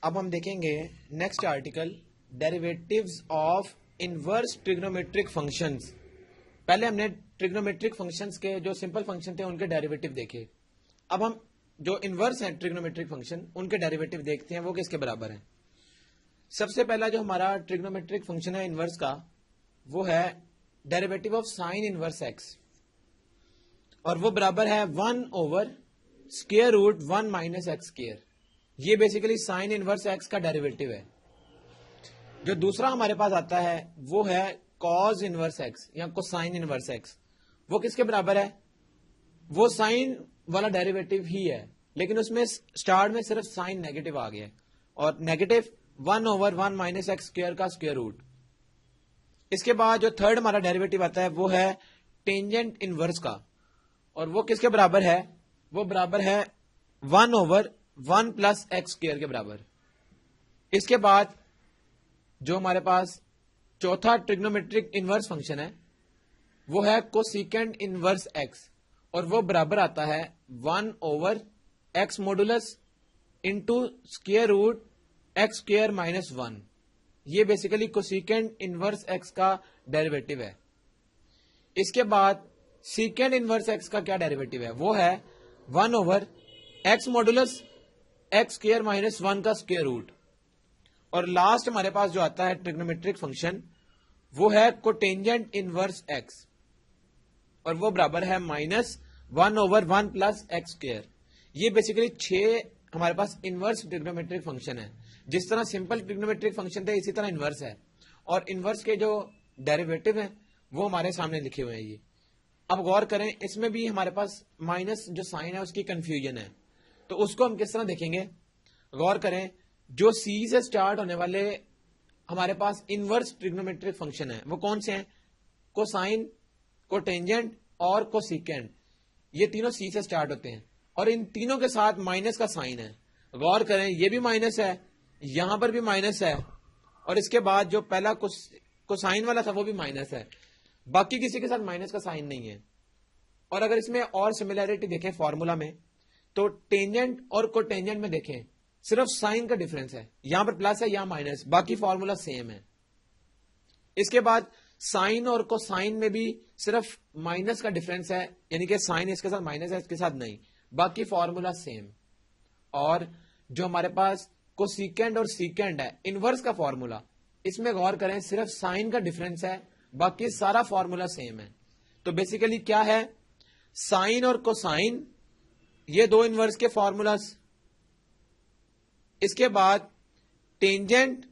अब हम देखेंगे next article derivatives of inverse trigonometric functions. पहले हमने ट्रिग्नोमेट्रिक फंक्शंस के जो सिंपल फंक्शन थे उनके डेरिवेटिव देखे। अब हम जो इनवर्स हैं ट्रिग्नोमेट्रिक फंक्शन उनके डेरिवेटिव देखते हैं वो किसके बराबर हैं। सबसे पहला जो हमारा ट्रिग्नोमेट्रिक फंक्शन है इनवर्स का वो है derivative of sine inverse x, और वो बराबर है 1 over square root 1 minus x square. ये बेसिकली साइन इनवर्स एक्स का डेरिवेटिव है। जो दूसरा हमारे पास आता है वो है कॉज इनवर्स एक्स या कोसाइन इनवर्स एक्स। वो किसके बराबर है? वो साइन वाला डेरिवेटिव ही है, लेकिन उसमें स्टार्ट में सिर्फ साइन नेगेटिव आ गया और negative 1 over 1 minus x square का स्क्वायर रूट। इसके बाद जो थर्ड हमारा डेरिवेटिव आता है वो है टेंजेंट इनवर्स का, और वो किसके बराबर है? वो बराबर है 1 ओवर 1 प्लस एक्स स्क्वायर के बराबर। इसके बाद जो हमारे पास चौथा ट्रिग्नोमेट्रिक इनवर्स फंक्शन है वो है कोसिकेंड इनवर्स एक्स, और वो बराबर आता है 1 over x modulus into square root x square minus 1। ये बेसिकली कोसिकेंड इनवर्स एक्स का डेरिवेटिव है। इसके बाद सीकेंड इनवर्स एक्स का क्या डेरिवेटिव है? वो है 1 over x modulus x square minus 1 का स्क्वायर रूट। और लास्ट हमारे पास जो आता है ट्रिग्नोमेट्रिक फंक्शन वो है कोटेंजेंट इनवर्स एक्स, और वो बराबर है minus 1 over 1 plus x square. ये बेसिकली 6 हमारे पास इनवर्स ट्रिग्नोमेट्रिक फंक्शन है। जिस तरह सिंपल ट्रिग्नोमेट्रिक फंक्शन थे इसी तरह इनवर्स है, और इनवर्स के जो डेरिवेटिव हैं वो हमारे सामने लिखे हुए हैं। ये अब गौर करें, इसमें भी हमारे पास माइनस जो साइन है उसकी कंफ्यूजन है, तो उसको हम किस तरह देखेंगे? गौर करें, जो सी से स्टार्ट होने वाले हमारे पास इनवर्स ट्रिग्नोमेट्रिक फंक्शन है वो कौन से हैं? कोसाइन, कोटेंजेंट और कोसिकेंड। ये तीनों सी से स्टार्ट होते हैं और इन तीनों के साथ माइनस का साइन है। गौर करें, ये भी माइनस है, यहां पर भी माइनस है, और इसके बाद जो पहला कोसाइन वाला था वो भी माइनस है। बाकी किसी के साथ माइनस का साइन नहीं है। और अगर इसमें और सिमिलैरिटी देखें फॉर्मूला में, तो टेंजेंट और कोटेंजेंट में देखें सिर्फ साइन का डिफरेंस है, यहां पर प्लस है यहां माइनस, बाकी फॉर्मूला सेम है। इसके बाद साइन और कोसाइन में भी सिर्फ माइनस का डिफरेंस है, यानी कि साइन इसके साथ माइनस है इसके साथ नहीं, बाकी फॉर्मूला सेम। और जो हमारे पास कोसिकेंड और सीकेंड है इनवर्स का फॉर्मूला, इसमें गौर करें सिर्फ साइन का डिफरेंस है, बाकी सारा फॉर्मूला सेम है। तो बेसिकली क्या है? साइन और कोसाइन ये दो इनवर्स के फॉर्मूलास। इसके बाद टेंजेंट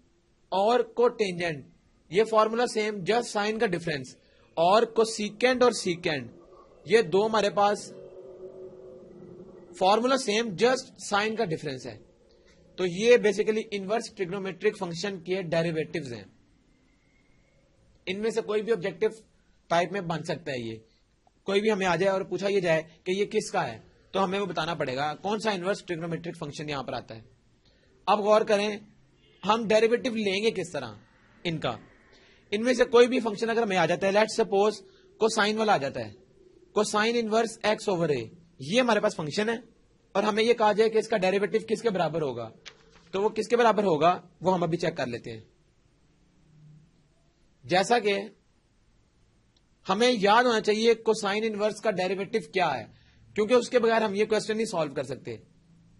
और कोटेंजेंट ये फॉर्मूला सेम, जस्ट साइन का डिफरेंस। और कोसिकेंड और सीकेंड ये दो हमारे पास फॉर्मूला सेम, जस्ट साइन का डिफरेंस है। तो ये बेसिकली इनवर्स ट्रिग्नोमेट्रिक फंक्शन के डेरिवेटिव्स हैं। इनमें से कोई भी ऑब्जेक्टिव टाइप में बन सकता है। ये कोई भी हमें आ जाए और पूछा ये जाए कि ये किसका है, तो हमें वो बताना पड़ेगा कौन सा इनवर्स ट्रिग्नोमेट्रिक फंक्शन यहां पर आता है। अब गौर करें, हम डेरिवेटिव लेंगे किस तरह इनका? इनमें से कोई भी फंक्शन अगर हमें आ जाता है, लेट्स सपोज कोसाइन वाला आ जाता है, cosine inverse x over a, ये हमारे पास फंक्शन है, और हमें ये कहा जाए कि इसका डेरिवेटिव किसके बराबर होगा, तो वो किसके बराबर होगा वो हम अभी चेक कर लेते हैं। जैसा कि हमें याद होना चाहिए कोसाइन इनवर्स का डेरिवेटिव क्या है, क्योंकि उसके बगैर हम ये क्वेश्चन नहीं सॉल्व कर सकते।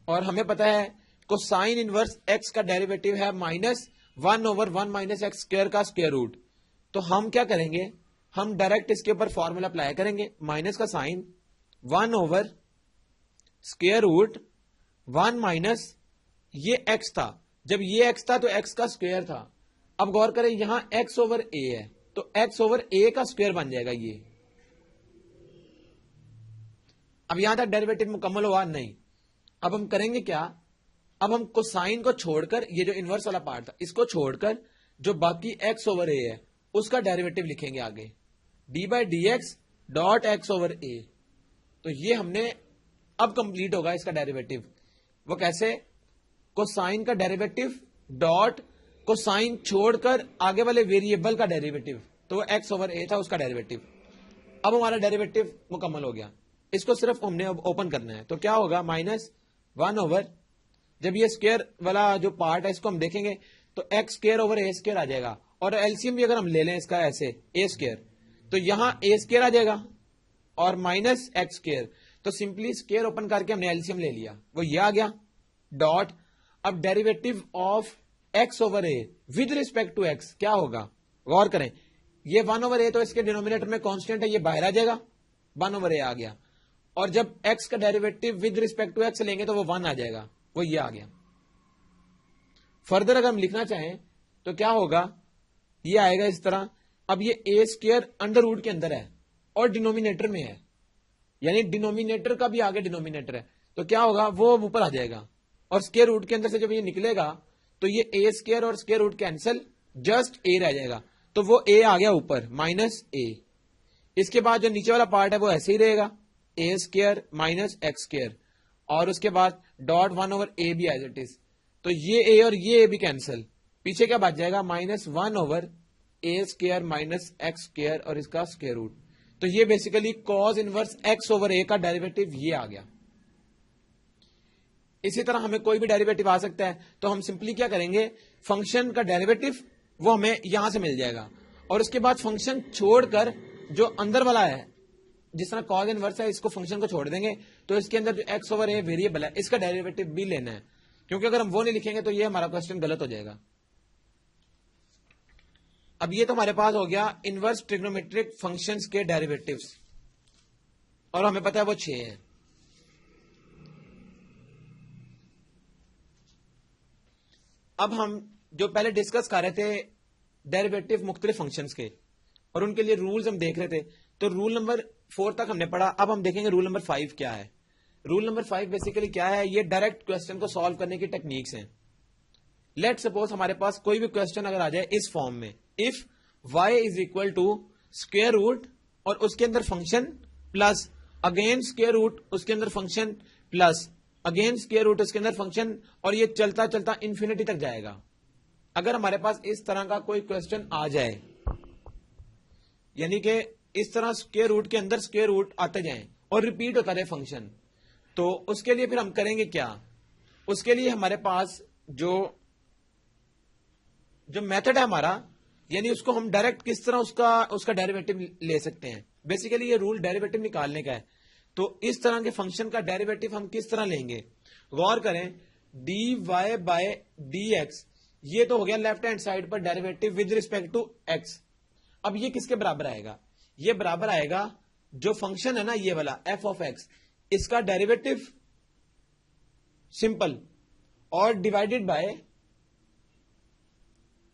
और हमें पता है कोसाइन इनवर्स एक्स का डेरिवेटिव है minus 1 over 1 minus x square का स्क्वायर रूट। तो हम क्या करेंगे? हम डायरेक्ट इसके ऊपर फॉर्मूला अप्लाई करेंगे, माइनस का sine 1 over square root 1 minus ये एक्स था, जब ये एक्स था तो एक्स का स्क्वायर था। अब गौर करें, यहां एक्स ओवर ए है तो एक्स ओवर ए का स्क्वायर बन जाएगा ये। अब यहां तक डेरिवेटिव मुकम्मल हुआ नहीं। अब हम करेंगे क्या? अब हम कोसाइन को छोड़कर, ये जो इनवर्स वाला पार्ट था इसको छोड़कर, जो बाकी एक्स ओवर ए है उसका डेरिवेटिव लिखेंगे आगे, d by d x dot x over a. तो ये हमने अब कंप्लीट होगा इसका डेरिवेटिव। वो कैसे? कोसाइन का डेरिवेटिव डॉट कोसाइन छोड़कर आगे वाले वेरिएबल का डेरिवेटिव, तो एक्स ओवर ए था उसका डेरिवेटिव। अब हमारा डेरिवेटिव मुकम्मल हो गया, इसको सिर्फ हमने अब ओपन करना है। तो क्या होगा? माइनस 1 ओवर, जब ये स्क्वायर वाला जो पार्ट है इसको हम देखेंगे तो x square over a square आ जाएगा, और एलसीएम भी अगर हम ले लें इसका ऐसे ए स्क्वायर, तो यहां ए स्क्वायर आ जाएगा और माइनस एक्स स्क्वायर, तो सिंपली स्क्वायर ओपन करके हमने एलसीएम ले लिया, वो ये आ गया डॉट। अब derivative of x over a with respect to x क्या होगा, गौर करें, ये 1 ओवर ए तो इसके डिनोमिनेटर में कांस्टेंट है, ये बाहर आ जाएगा, 1 ओवर ए आ गया, और जब एक्स का derivative with respect to x लेंगे तो वो 1 आ जाएगा, वो ये आ गया। फर्दर अगर हम लिखना चाहें तो क्या होगा, ये आएगा इस तरह। अब ये ए स्क्वायर अंडर रूट के अंदर है और डिनोमिनेटर में है, यानी डिनोमिनेटर का भी आगे डिनोमिनेटर है, तो क्या होगा, वो ऊपर आ जाएगा, और स्क्वायर रूट के अंदर से जब ये निकलेगा तो ये ए स्क्वायर और square root cancel, just a रह जाएगा, तो वो ए आ गया ऊपर माइनस ए। इसके बाद जो नीचे वाला पार्ट है वो ऐसे ही रहेगा, ए स्क्वायर माइनस एक्स स्क्वायर, और उसके बाद डॉट 1 ओवर ए भी एज इट इज, तो ये ए और ये ए भी कैंसिल, पीछे क्या बच जाएगा, -1 over a square minus x square और इसका स्क्वायर रूट। तो ये basically cos inverse x over a का डेरिवेटिव ये आ गया। इसी तरह हमें कोई भी डेरिवेटिव आ सकता है, तो हम सिंपली क्या करेंगे, फंक्शन का डेरिवेटिव वो हमें यहां से मिल जाएगा, और उसके बाद फंक्शन छोड़कर जो अंदर वाला है, जिस तरह कॉज इनवर्स है, इसको फंक्शन को छोड़ देंगे, तो इसके अंदर जो एक्स ओवर ए वेरिएबल है इसका डेरिवेटिव भी लेना है, क्योंकि अगर हम वो नहीं लिखेंगे तो ये हमारा क्वेश्चन गलत हो जाएगा। अब ये तो हमारे पास हो गया इनवर्स ट्रिग्नोमेट्रिक फंक्शंस के डेरिवेटिव्स, और हमें पता है वो 6 हैं। अब हम जो पहले डिस्कस कर रहे थे डेरिवेटिव मुख्तलिफ फंक्शंस के, और उनके लिए रूल्स हम देख रहे थे, तो रूल नंबर 4 तक हमने पढ़ा। अब हम देखेंगे रूल नंबर 5 क्या है। रूल नंबर 5 बेसिकली क्या है, ये डायरेक्ट क्वेश्चन को सॉल्व करने की टेक्निक्स हैं। लेट सपोज हमारे पास कोई भी क्वेश्चन अगर आ जाए इस फॉर्म में, if y is equal to square root और उसके अंदर function plus again square root उसके अंदर function plus again square root उसके अंदर फंक्शन, और ये चलता चलता इंफिनिटी तक जाएगा। अगर हमारे पास इस तरह का कोई क्वेश्चन आ जाए, यानी कि इस तरह स्क्वायर रूट के अंदर स्क्वायर रूट आते जाएं और रिपीट होता रहे फंक्शन, तो उसके लिए फिर हम करेंगे क्या, उसके लिए हमारे पास जो मेथड है हमारा, यानी उसको हम डायरेक्ट किस तरह उसका डेरिवेटिव ले सकते हैं। बेसिकली ये रूल डेरिवेटिव निकालने का है, तो इस तरह के फंक्शन का डेरिवेटिव हम किस तरह लेंगे, गौर करें, dy बाय dx, ये तो हो गया लेफ्ट हैंड साइड पर derivative with respect to x। अब ये किसके बराबर आएगा, ये बराबर आएगा जो फंक्शन है ना ये वाला f ऑफ x, इसका डेरिवेटिव सिंपल और डिवाइडेड बाय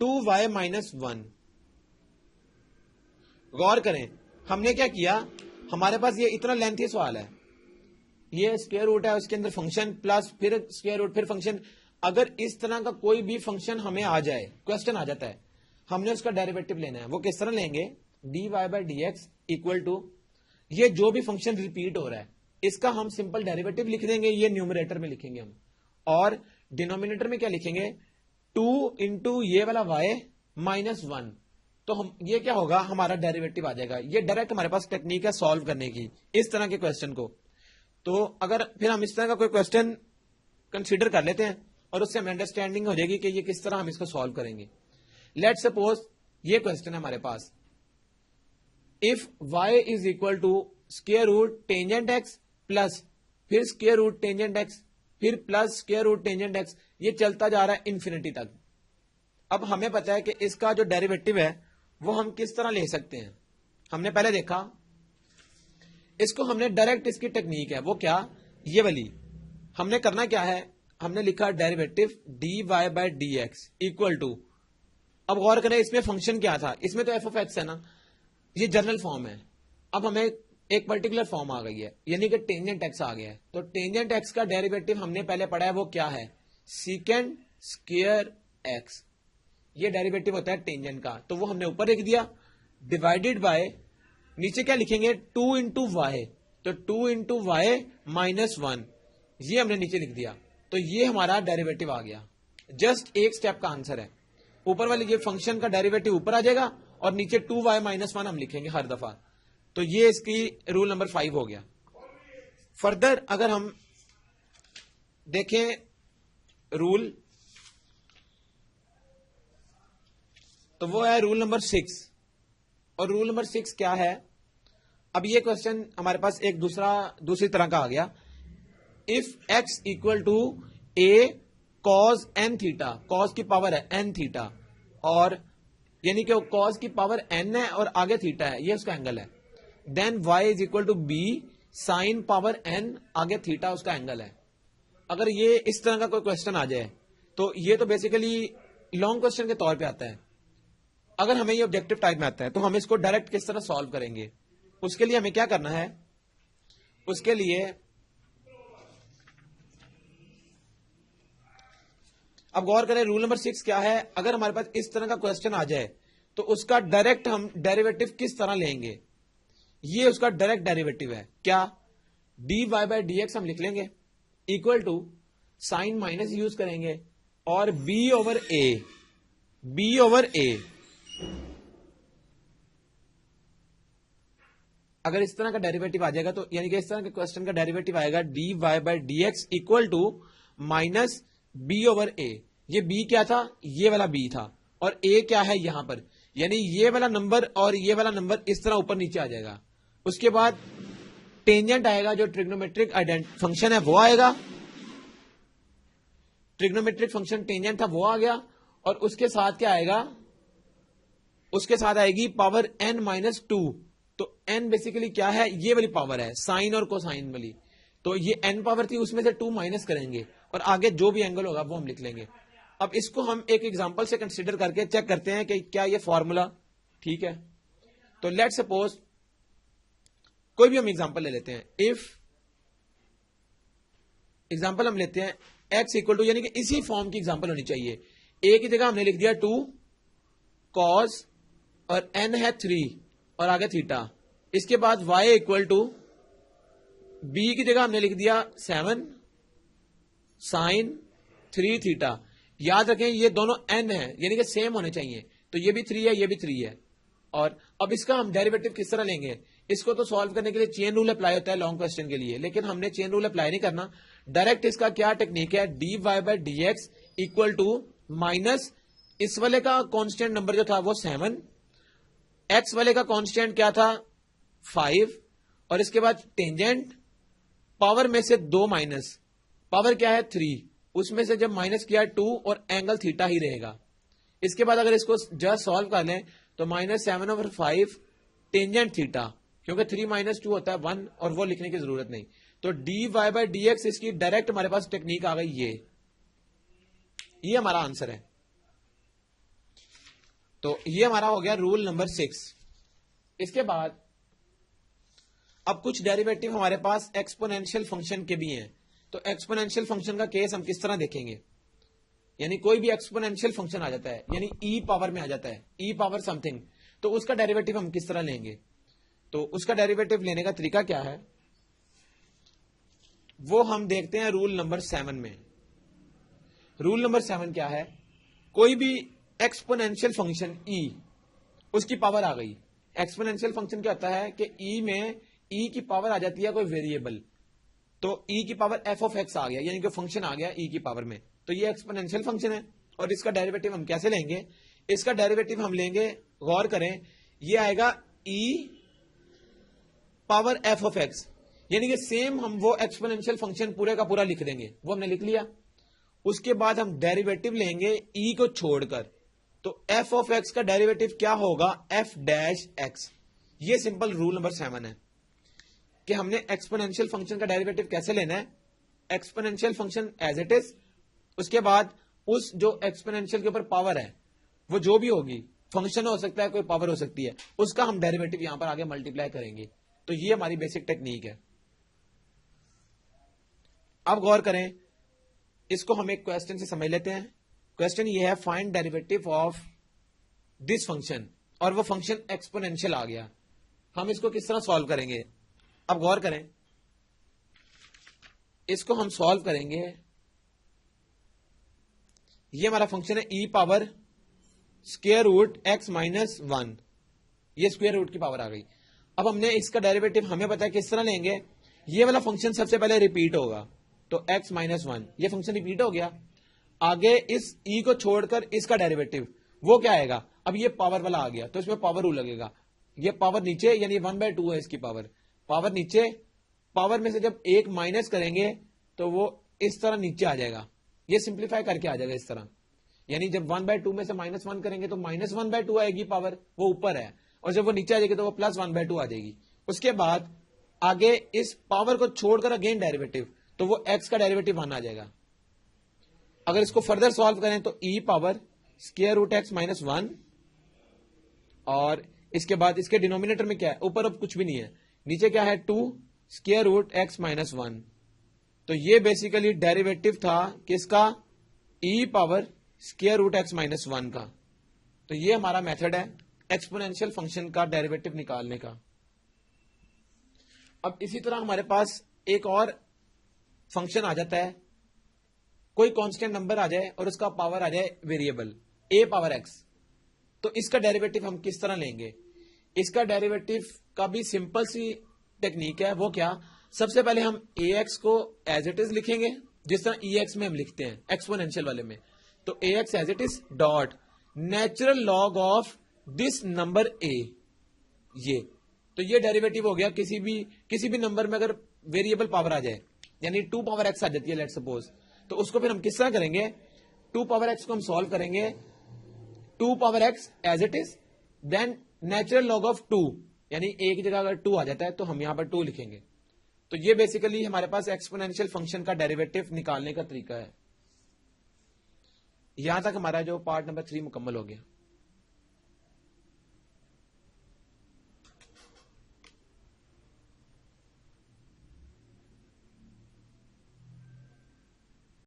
2y माइनस 1। गौर करें, हमने क्या किया, हमारे पास ये इतना लेंथी सवाल है, ये स्क्वायर रूट है उसके अंदर फंक्शन प्लस फिर स्क्वायर रूट फिर फंक्शन। अगर इस तरह का कोई भी फंक्शन हमें आ जाए, क्वेश्चन आ जाता है, हमने उसका डेरिवेटिव लेना है, वो किस तरह लेंगे, dy by dx equal to ये जो भी फंक्शन रिपीट हो रहा है इसका हम सिंपल डेरिवेटिव लिख देंगे, ये न्यूमरेटर में लिखेंगे हम, और डिनोमिनेटर में क्या लिखेंगे, 2 इंटू ये वाला y माइनस 1, तो हम ये क्या होगा, हमारा डेरिवेटिव आ जाएगा। ये डायरेक्ट हमारे पास टेक्निक है सॉल्व करने की इस तरह के क्वेश्चन को। तो अगर फिर हम इस तरह का कोई क्वेश्चन कंसीडर कर लेते हैं और उससे हमें अंडरस्टैंडिंग हो जाएगी कि ये किस तरह हम इसको सॉल्व करेंगे। लेट सपोज ये क्वेश्चन है हमारे पास, if y is equal to square root tangent x plus फिर स्क्वायर रूट टेंजेंट x फिर plus square root tangent x, ये चलता जा रहा है इंफिनिटी तक। अब हमें पता है कि इसका जो डेरिवेटिव है वो हम किस तरह ले सकते हैं। हमने पहले देखा, इसको हमने डायरेक्ट, इसकी टेक्निक है वो क्या, ये वाली, हमने करना क्या है, हमने लिखा derivative dy by dx equal to, अब गौर करें इसमें फंक्शन क्या था, इसमें तो f ऑफ x है ना, ये जनरल फॉर्म है। अब हमें एक पर्टिकुलर फॉर्म आ गई है, यानी कि टेंजेंट x आ गया है, तो टेंजेंट x का डेरिवेटिव हमने पहले पढ़ा है, वो क्या है, सीकेंड स्क्वायर x, ये डेरिवेटिव होता है टेंजेंट का, तो वो हमने ऊपर लिख दिया, डिवाइडेड बाय नीचे क्या लिखेंगे, 2 इंटू वाई, तो 2 इंटू वाई माइनस 1, ये हमने नीचे लिख दिया, तो ये हमारा डेरिवेटिव आ गया। जस्ट एक स्टेप का आंसर है, ऊपर वाले ये फंक्शन का डेरिवेटिव ऊपर आ जाएगा और नीचे 2y माइनस 1 हम लिखेंगे हर दफा, तो ये इसकी रूल नंबर 5 हो गया। फर्दर अगर हम देखें रूल, तो वो है रूल नंबर 6। और रूल नंबर 6 क्या है? अब ये क्वेश्चन हमारे पास एक दूसरी तरह का आ गया। If x equal to a cos n theta, cos की पावर है एन थीटा, और यानी कि कॉज की पावर एन है और आगे थीटा है, ये उसका एंगल है। Then y is equal to b sine power n, आगे थीटा उसका एंगल है। अगर ये इस तरह का कोई क्वेश्चन आ जाए तो ये तो बेसिकली लॉन्ग क्वेश्चन के तौर पे आता है। अगर हमें ये ऑब्जेक्टिव टाइप में आता है तो हम इसको डायरेक्ट किस तरह सॉल्व करेंगे, उसके लिए हमें क्या करना है? उसके लिए अब गौर करें, रूल नंबर 6 क्या है। अगर हमारे पास इस तरह का क्वेश्चन आ जाए तो उसका डायरेक्ट हम डेरिवेटिव किस तरह लेंगे? ये उसका डायरेक्ट डेरिवेटिव है क्या? D y by d x हम लिख लेंगे equal to sine minus use करेंगे और बी ओवर ए। अगर इस तरह का डेरिवेटिव आ जाएगा तो यानी कि इस तरह के क्वेश्चन का डेरिवेटिव आएगा d y by d x equal to minus b over a. ये बी क्या था? ये वाला बी था, और ए क्या है यहां पर, यानी ये वाला नंबर और ये वाला नंबर इस तरह ऊपर नीचे आ जाएगा। उसके बाद टेंजेंट आएगा, जो ट्रिग्नोमेट्रिक फंक्शन है वो आएगा, ट्रिग्नोमेट्रिक फंक्शन टेंजेंट था वो आ गया, और उसके साथ क्या आएगा? उसके साथ आएगी पावर n माइनस 2। तो n बेसिकली क्या है? ये वाली पावर है, साइन और कोसाइन वाली। तो ये n पावर थी, उसमें से 2 माइनस करेंगे और आगे जो भी एंगल होगा वो हम लिख लेंगे। अब इसको हम एक एग्जांपल से कंसीडर करके चेक करते हैं कि क्या ये फॉर्मूला ठीक है। तो लेट सपोज कोई भी हम एग्जांपल ले लेते हैं। इफ एग्जांपल हम लेते हैं x इक्वल टू, यानी कि इसी फॉर्म की एग्जांपल होनी चाहिए। a की जगह हमने लिख दिया 2 cos और n है 3 और आगे थीटा। इसके बाद y इक्वल टू b की जगह हमने लिख दिया 7 साइन 3 थीटा। याद रखें ये दोनों n है, यानी कि सेम होने चाहिए। तो ये भी 3 है, ये भी 3 है। और अब इसका हम डेरिवेटिव किस तरह लेंगे? इसको तो सॉल्व करने के लिए चेन रूल अप्लाई होता है लॉन्ग क्वेश्चन के लिए, लेकिन हमने चेन रूल अप्लाई नहीं करना। डायरेक्ट इसका क्या टेक्निक है? D y by d x equal to minus इस वाले का कांस्टेंट नंबर जो था वो 7, एक्स वाले का कांस्टेंट क्या था 5, और इसके बाद टेंजेंट पावर में से 2 माइनस, पावर क्या है 3, उसमें से जब माइनस किया 2 और एंगल थीटा ही रहेगा। इसके बाद अगर इसको जस्ट सॉल्व कर लें तो माइनस 7 ओवर 5 टेंजेंट थीटा, क्योंकि 3 माइनस 2 होता है 1, और वो लिखने की जरूरत नहीं। तो d y by d x इसकी डायरेक्ट हमारे पास टेक्निक आ गई। ये हमारा आंसर है। तो ये हमारा हो गया रूल नंबर 6। इसके बाद अब कुछ डेरिवेटिव हमारे पास एक्सपोनेंशियल फंक्शन के भी हैं। तो एक्सपोनेंशियल फंक्शन का केस हम किस तरह देखेंगे? यानी कोई भी एक्सपोनेंशियल फंक्शन आ जाता है, यानी ई पावर में आ जाता है, ई पावर समथिंग, तो उसका डेरिवेटिव हम किस तरह लेंगे? तो उसका डेरिवेटिव लेने का तरीका क्या है वो हम देखते हैं रूल नंबर 7 में। रूल नंबर 7 क्या है? कोई भी एक्सपोनेंशियल फंक्शन ई, उसकी पावर आ गई। एक्सपोनेंशियल फंक्शन क्या होता है कि ई में ई की पावर आ जाती है कोई वेरिएबल, तो ई की पावर एफ ऑफ एक्स आ गया, यानी कि फंक्शन आ गया ई की पावर में, तो ये एक्सपोनेंशियल फंक्शन है। और इसका डेरिवेटिव हम कैसे लेंगे? इसका डेरिवेटिव हम लेंगे, गौर करें, ये आएगा ई पावर एफ ऑफ एक्स, यानी कि सेम हम वो एक्सपोनेंशियल फंक्शन पूरे का पूरा लिख देंगे, वो हमने लिख लिया। उसके बाद हम डेरिवेटिव लेंगे ई को छोड़कर, तो एफ ऑफ एक्स का डेरिवेटिव क्या होगा? F dash x. ये सिंपल रूल नंबर 7 है कि हमने एक्सपोनेंशियल फंक्शन का डेरिवेटिव कैसे लेना है। Exponential function as it is, उसके बाद उस जो एक्सपोनेंशियल के ऊपर पावर है वो जो भी होगी, फंक्शन हो सकता है, कोई पावर हो सकती है, उसका हम डेरिवेटिव यहां पर आगे मल्टीप्लाई करेंगे। तो ये हमारी बेसिक टेक्निक है। अब गौर करें, इसको हम एक क्वेश्चन से समझ लेते हैं। क्वेश्चन ये है, find derivative of this function, और वो फंक्शन एक्सपोनेंशियल आ गया। हम इसको किस तरह सॉल्व करेंगे? अब गौर करें, इसको हम सॉल्व करेंगे। ये हमारा फंक्शन है e power square root x minus 1, ये स्क्वायर रूट की पावर आ गई। अब हमने इसका डेरिवेटिव हमें पता है किस तरह लेंगे। ये वाला फंक्शन सबसे पहले रिपीट होगा, तो x माइनस 1, ये फंक्शन रिपीट हो गया। आगे इस ई को छोड़कर इसका डेरिवेटिव वो क्या आएगा, अब ये पावर वाला आ गया तो इसमें पावर रू लगेगा, ये पावर नीचे यानी 1/2 है इसकी पावर, पावर नीचे, पावर में से जब एक माइनस करेंगे तो वो इस तरह नीचे आ जाएगा, ये सिंप्लीफाई करके आ जाएगा इस तरह, यानी जब 1/2 में से -1 करेंगे तो -1/2 आएगी पावर, वो ऊपर है, और जब वो नीचे आ जाएगी तो वो +1/2 आ जाएगी। उसके बाद आगे इस पावर को छोड़कर अगेन डेरिवेटिव, तो वो x का डेरिवेटिव 1 आ जाएगा। अगर इसको फर्दर सॉल्व करें तो e power square root x -1, और इसके बाद इसके डिनोमिनेटर में क्या है, ऊपर अब कुछ भी नहीं है, नीचे क्या है 2 स्क्वायर रूट x -1। तो ये बेसिकली डेरिवेटिव था किसका, e power square root x -1 का। तो ये हमारा मेथड है एक्सपोनेंशियल फंक्शन का डेरिवेटिव निकालने का। अब इसी तरह हमारे पास एक और फंक्शन आ जाता है, कोई कांस्टेंट नंबर आ जाए और उसका पावर आ जाए वेरिएबल a पावर x, तो इसका डेरिवेटिव हम किस तरह लेंगे। इसका डेरिवेटिव का भी सिंपल सी टेक्निक है, वो क्या, सबसे पहले हम ax को एज इट इज लिखेंगे जिस तरह ex में हम लिखते हैं एक्सपोनेंशियल वाले में, तो ax as it is dot natural log of this number a, ये ये डेरिवेटिव हो गया किसी भी नंबर में अगर वेरिएबल पावर आ जाए, यानी 2 पावर x आ जाती है लेट सपोज, तो उसको फिर हम किस तरह करेंगे, 2 पावर x को हम सॉल्व करेंगे 2 power x as it is, then natural log of 2, यानी एक की जगह अगर 2 आ जाता है तो हम यहां पर 2 लिखेंगे। तो ये बेसिकली हमारे पास एक्सपोनेंशियल फंक्शन का डेरिवेटिव निकालने का तरीका है। यहां तक हमारा जो पार्ट नंबर 3 मुकम्मल हो गया।